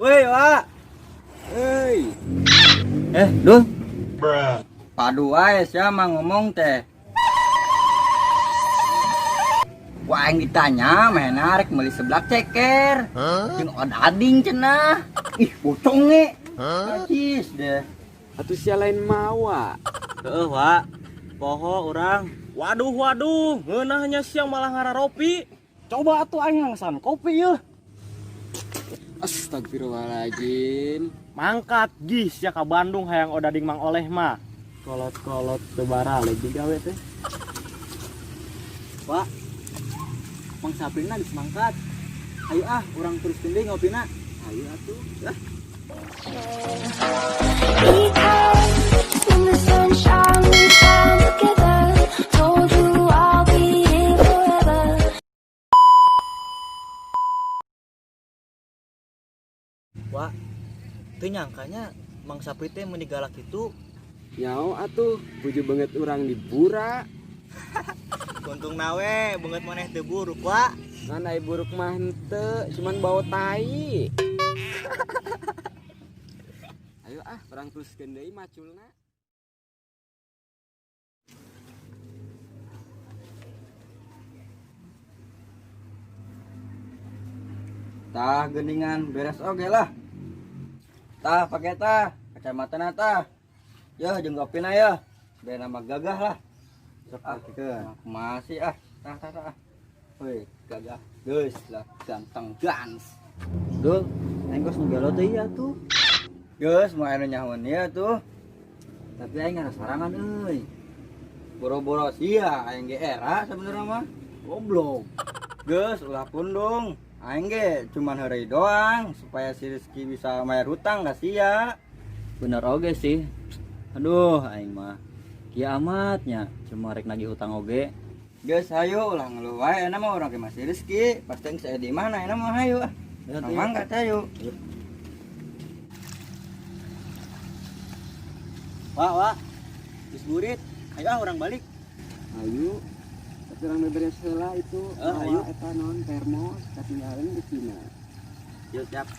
Woi, Wak. Hei, Duh. Padu wae sia mah ngomong teh. Wah, yang ditanya mah narik meuli seblak ceker. Jeung odading cenah. Ih, bocong ge. Najis deh. atuh sia lain mawa. Heeh, Wak. Poho urang. Waduh, ngeunahnya siang malah ngararopi. Coba atuh aing ngangsan kopi yeuh. Astagfirullahaladzim. Mangkat gis ya ka Bandung hayang odading Mang Oleh mah. Kolot-kolot teu bara leuwih gawe teh. Wak. Mang Saprina geus mangkat. Ayo urang teruskeun deui ngopina. Ayo atuh. In the sunshine we found together. Told you I'll be here forever. Wak. Teu nyangkanya Mang Sapri teh meuni galak itu. Nyao atuh, buju banget urang di Bura. Untung nawe beungeut maneh teu buruk, Wak. Ngan ai buruk mah henteu, cuman bau tai. Ayo urang teruskeun deui maculna. Tah geuningan beres oge lah. Tah pake tah kacamata tah. Ya jeung kopina ya. Bae nama gagah lah. Sok pakikeun. Masih tah. Woi, gagah. Geus lah ganteng gans. Duh, aing geus ngebelo teh ieu tuh. Geus moal anu nyahoan ieu tuh. Tapi aing ngaras sorangan euy. Boro-boro sia aing ge era sabenerna mah. Goblok. Geus ulah pun dong. Aing ge cuman heureuy doang supaya si Rizky bisa bayar hutang ka sia. Bener oge sih. Aduh, aing mah kiamatnya cuma rek nagih hutang oge. Geus hayu ulah ngeluh wae enak mah urang ge masih Rizky. Pasti geus aya di mana enak mah hayu. Mangkat hayu. Wak. Geus burit. Ayo urang balik. Ayo. Tapi urang beberes heula itu. Ayo. Eta non termos katinggalan di Cina. Yuk, siap.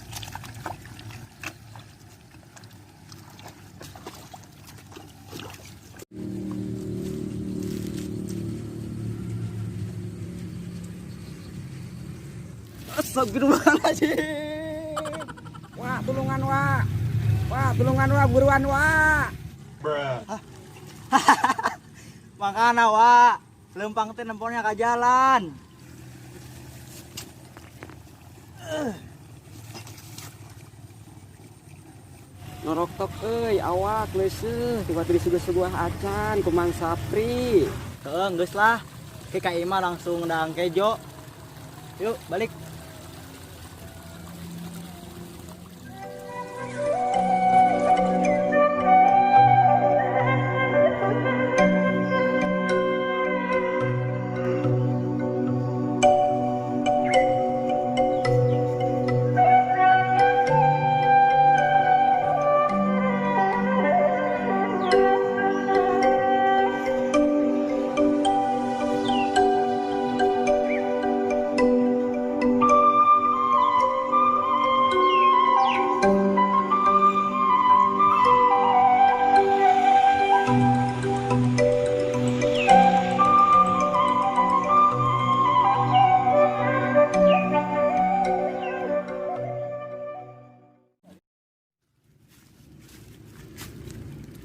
Astagfirullahaladzim. Wah, tulungan wah. Wah, tulungan wah, buruan wah. Makana, Wak. Lempang teh nempornya ka jalan. Norok tok euy, awak leuseuh tiba-tiba sebuah acan ku Mang Sapri. Heeh, geus lah. Ke ka imah langsung ndang kejo. Yuk, balik.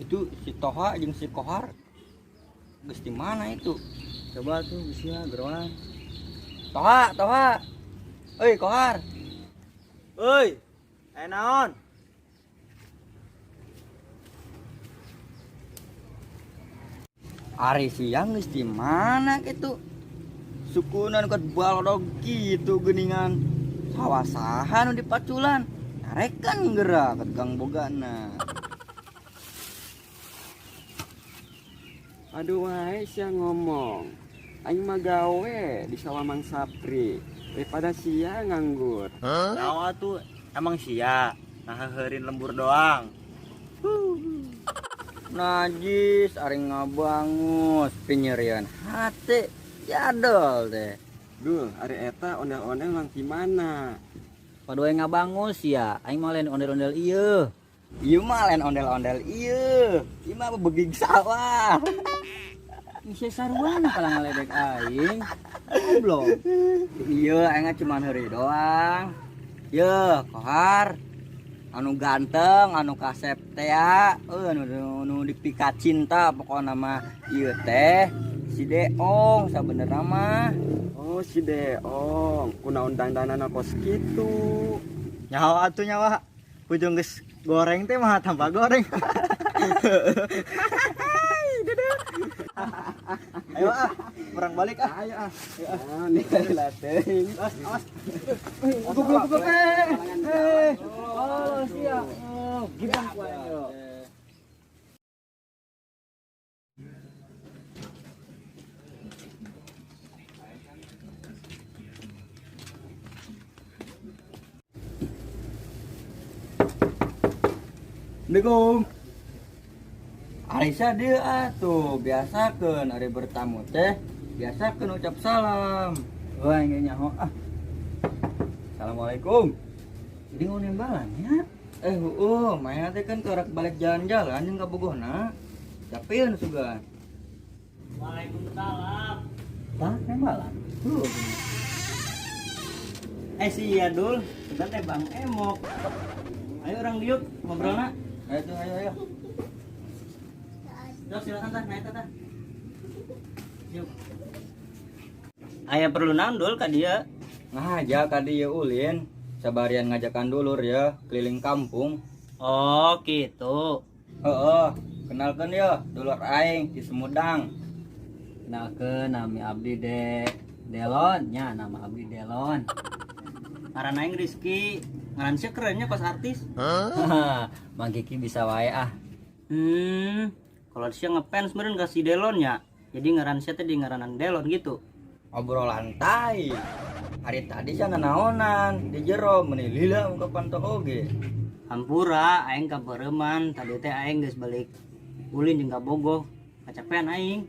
Itu si Toha jeung si Kohar. Geus di mana itu? Coba tuh geusnya geroan. Toha. Euy, Kohar. Euy. Aya naon? Ari siang geus di mana kitu? Sukunan ket balodog kitu geuningan. Sawasaha nu dipaculan. Narekan geura ket Gang Bogana. Aduh wae sia ngomong. Aing mah gawe di sawah Mang Sapri. Daripada sia nganggur. Naon atuh? Emang sia ngaheurin lembur doang. Najis ari ngabangus penyerian hate jadol teh. Duh, ari eta ondel-ondel mang di mana? Padahal ngabangus ya, aing mah lain ondel-ondel ieu. Ieu mah lain ondel-ondel ieu. Ieu mah begig sawah. Bisa saruan kalau ngaledek aing. Goblok. Ieu aing cuma heuri doang. Yeuh, kohar. Anu ganteng, anu kasep teh ya. Anu dipikat cinta pokokna mah ieu teh si Deong sabenerna mah. Oh si Deong, kunaon dandanana kos kitu. Nyawa atuh nyawa. Ujung geus goreng teh mah tanpa goreng. Ayo ah, orang balik ah. Ayo ah. Nih lah teuing. Goblok. Oh, sia. Oh, gibang ku ayo. Assalamualaikum. Aisyah dia atuh biasakeun ari bertamu teh biasakeun ucap salam. Wah, geus nyaho ah. Assalamualaikum. Jadi ngonin balanya. Main teh kan kerak balik jalan-jalan jeung kabogohna. Capeun sugan. Waalaikumsalam. Tah, balan. Tuh. Si Yadul, sudah teh Bang Emok. Ayo orang diuk ngobrolna. Ayo. Dok silakan tah, naik tah. Yuk. Aya perlu naon dul ka dieu? Ngajak ka dieu ulin, sabarian ngajakan dulur ya keliling kampung. Oh, gitu. Heeh, kenalkeun ya dulur aing di Sumedang. Kenalkeun nami abdi Delon, nya nama abdi Delon. Ngaran aing Rizky. Ngaran sia kerennya kos artis. Mang Kiki bisa wae ah. Kalau sia ngefans meureun ka si Delon nya. Jadi ngaran sia teh di ngaranan Delon gitu. Obrolan tai. Hari tadi sia nganaonan di jero meuni lila muka pantok oge. Hampura aing ka Beureman, tadi teh aing geus balik ulin jeung ka Bogoh. Kacapean aing.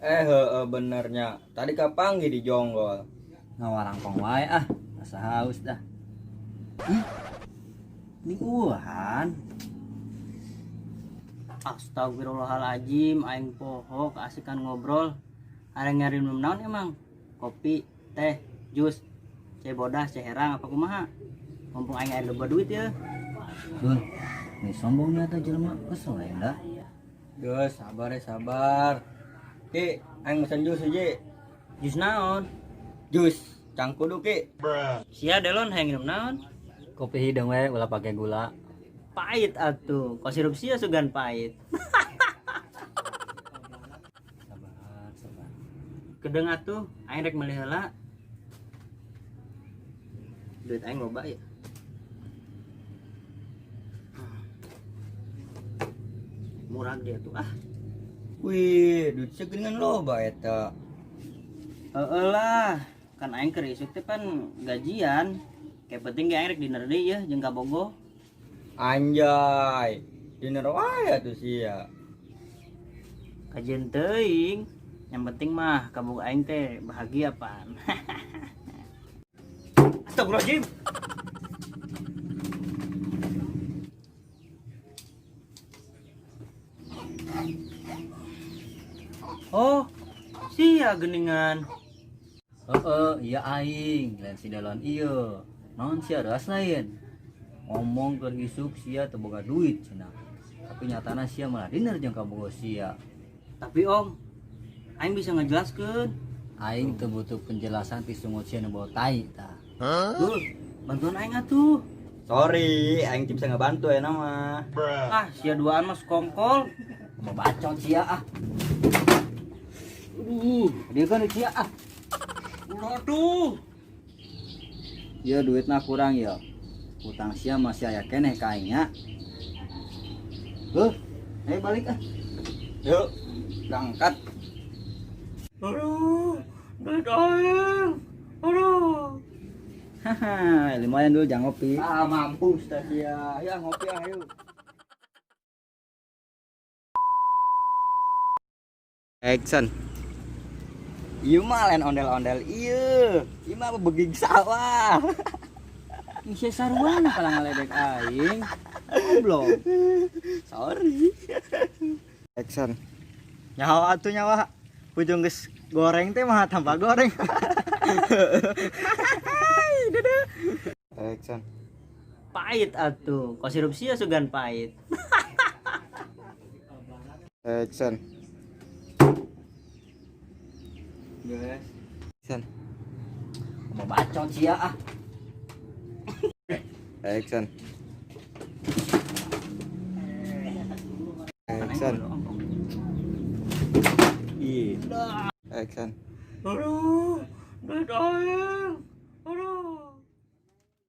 Heeh benernya. Tadi kapanggih di Jonggol. Ngawarangkong wae ah. Asa haus dah. Ini uhan. Astagfirullahaladzim, aing poho keasikan ngobrol. Ada nyari minum naon emang? Kopi, teh, jus, ceh bodas, ceh herang, apa kumaha? Mumpung aing aya loba duit ya. Dul, ini sombongnya tuh jelema kesel ya dah. Geus sabar. Ki, aing mesen jus hiji. Jus naon? Jus cangkudu ki. Sia Delon hayang minum naon? Kopi hidung we ulah pakai gula. Pahit atuh, kok sirup sia sugan pahit. Sabar. Kedeng atuh, aing rek meuli heula. Duit aing loba ya. Murah dia tuh ah. Wih, duit segeuningan loba eta. Lah, kan aing keur isuk teh kan gajian. Kayak penting ge aing rek diner deui ya jeung ka Bogoh. Anjay. Diner wae atuh sia. Kajian teuing. Yang penting mah kamu aing teh bahagia pan. Astagfirullahaladzim. Oh, sia geningan. Iya aing, lain si Delon ieu. Naon sia ras lain. Ngomong keur isuk sia teu boga duit cenah. Tapi nyatana sia malah diner jeung ka Bogoh sia. Tapi Om, aing bisa ngejelaskeun. Aing teu butuh penjelasan ti sungut sia nu bawa tai tah. Dul, bantuan aing atuh. Sorry, aing teu bisa ngebantu ya mah. Ah, sia duaan mah skongkol. Mau bacot sia ah. Dia kan sia ah. Waduh. Ya duitna kurang ya. Utang sia masih aya keneh ka aing nya. Ayo balik ah. Yuk, berangkat. Aduh, duit aing. Aduh. Haha, lumayan dulu jangan ngopi. Ah, mampus tah sia. Ya ngopi ayo. Action. Ieu mah lain ondel-ondel ieu. Ieu mah begig sawah. Ini si saruan kalau ngaledek aing. Goblok. Sorry. Action. Nyawa atuh nyawa. Pujung geus goreng teh mah tambah goreng. Action. Pahit atuh. Kok sirup sia sugan pahit. Action. Guys, Action. mau bacot sia ah. Action. Action. Iya. Action. Aduh, duit aing.